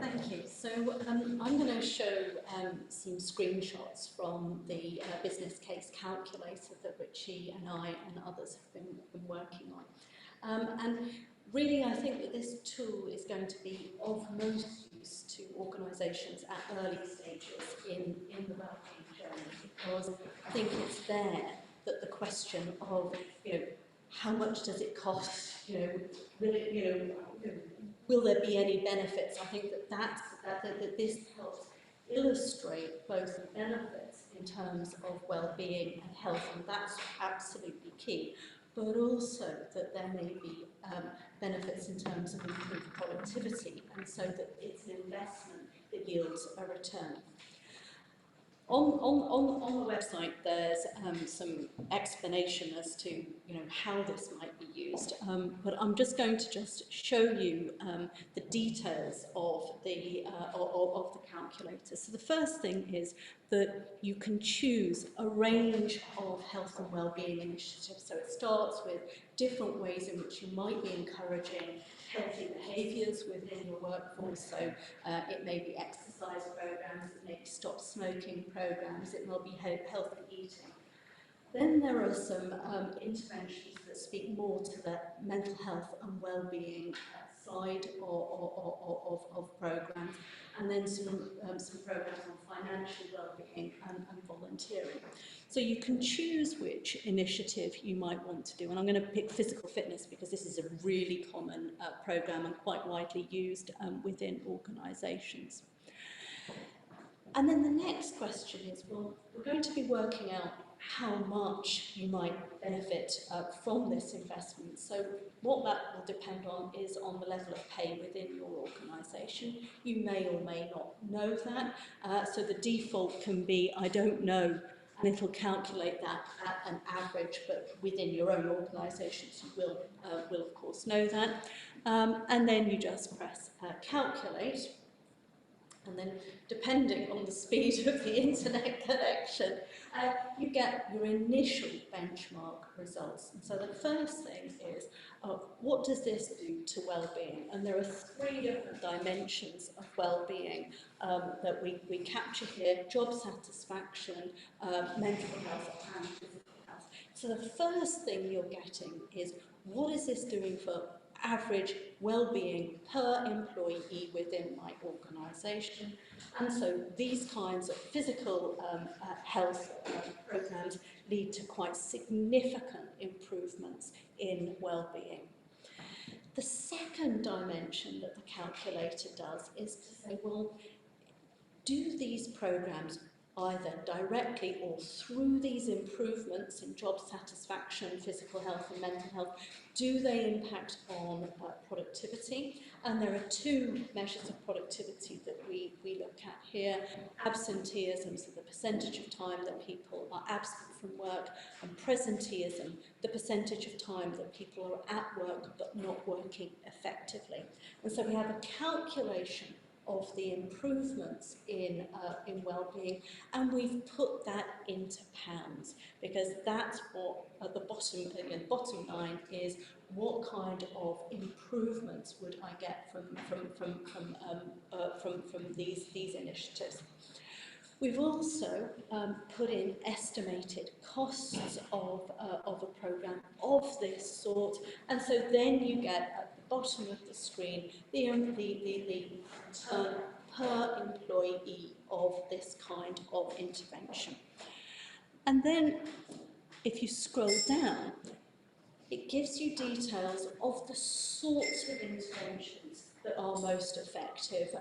Thank you. So I'm going to show some screenshots from the business case calculator that Richie and I and others have been working on. And really, I think that this tool is going to be of most use to organisations at early stages in the wellbeing journey, because I think it's there that the question of, how much does it cost? Will there be any benefits? I think that this helps illustrate both the benefits in terms of well-being and health, and that's absolutely key, but also that there may be benefits in terms of improved productivity, and so that it's an investment that yields a return. On the website, there's some explanation as to how this might be used, but I'm just going to show you the details of the calculator. So the first thing is that you can choose a range of health and wellbeing initiatives. So it starts with different ways in which you might be encouraging healthy behaviours within your workforce. So it may be exercise programs, it may be stop smoking programs, it may be healthy eating. Then there are some interventions that speak more to the mental health and well-being side of programs, and then some programs on financial well-being and volunteering. So you can choose which initiative you might want to do, and I'm going to pick physical fitness because this is a really common program and quite widely used within organisations. And then the next question is, well, we're going to be working out how much you might benefit from this investment. So what that will depend on is on the level of pay within your organisation. You may or may not know that. So the default can be, I don't know, and it'll calculate that at an average, but within your own organisations you will of course know that. And then you just press calculate. And then, depending on the speed of the internet connection, you get your initial benchmark results. And so the first thing is, what does this do to well-being? And there are 3 different dimensions of well-being that we capture here: job satisfaction, mental health, and physical health. So the first thing you're getting is, what is this doing for average well-being per employee within my organisation? And so these kinds of physical health programs lead to quite significant improvements in well-being. The second dimension that the calculator does is to say, well, do these programs, either directly or through these improvements in job satisfaction, physical health and mental health, do they impact on productivity? And there are 2 measures of productivity that we look at here: absenteeism, so the percentage of time that people are absent from work, and presenteeism, the percentage of time that people are at work but not working effectively. And so we have a calculation of the improvements in well-being, and we've put that into pounds, because that's what at the bottom line is, what kind of improvements would I get from these initiatives. We've also put in estimated costs of a programme of this sort, and so then you get at the bottom of the screen the return per employee of this kind of intervention. And then if you scroll down, it gives you details of the sorts of interventions that are most effective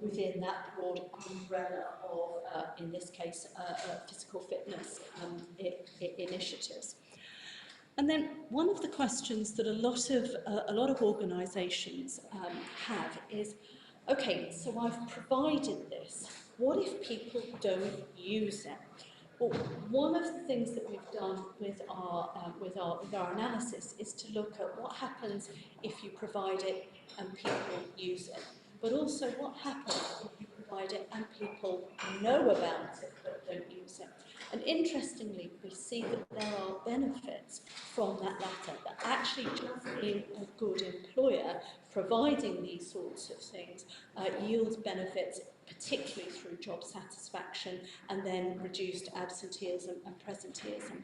within that broad umbrella of, in this case, physical fitness initiatives. And then one of the questions that a lot of organisations have is, okay, so I've provided this. What if people don't use it? Well, one of the things that we've done with our analysis is to look at what happens if you provide it and people use it, but also what happens if you provide it and people know about it but don't use it. And interestingly, we see that there are benefits from that latter, that actually just being a good employer, providing these sorts of things, yields benefits, particularly through job satisfaction and then reduced absenteeism and presenteeism.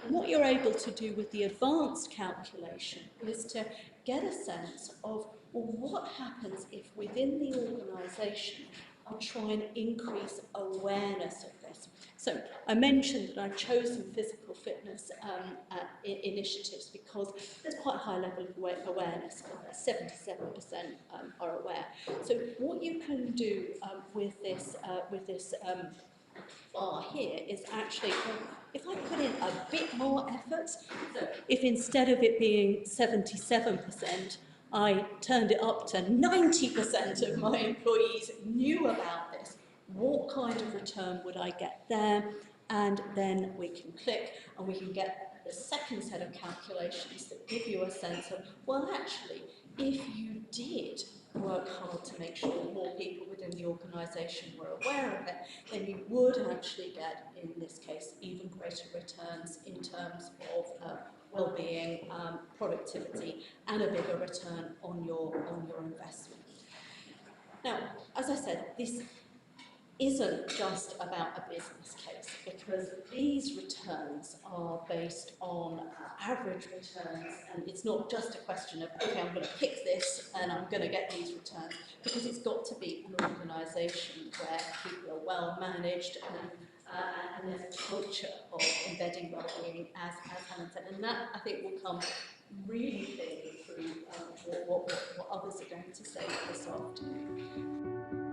And what you're able to do with the advanced calculation is to get a sense of, well, what happens if within the organisation I'll try and increase awareness of this. So I mentioned that I chose some physical fitness initiatives because there's quite a high level of awareness. 77% are aware. So what you can do with this bar here is actually, if I put in a bit more effort, so if instead of it being 77%, I turned it up to 90% of my employees knew about this, what kind of return would I get there? And then we can click and we can get the second set of calculations that give you a sense of, well, actually, if you did work hard to make sure more people within the organisation were aware of it, then you would actually get, in this case, even greater returns in terms of well-being, productivity, and a bigger return on your investment. Now, as I said, this isn't just about a business case, because these returns are based on average returns, and it's not just a question of, okay, I'm going to pick this and I'm going to get these returns, because it's got to be an organisation where people are well managed and there's a culture of embedding well-being, as Helen said, and that I think will come really clearly through what others are going to say this afternoon.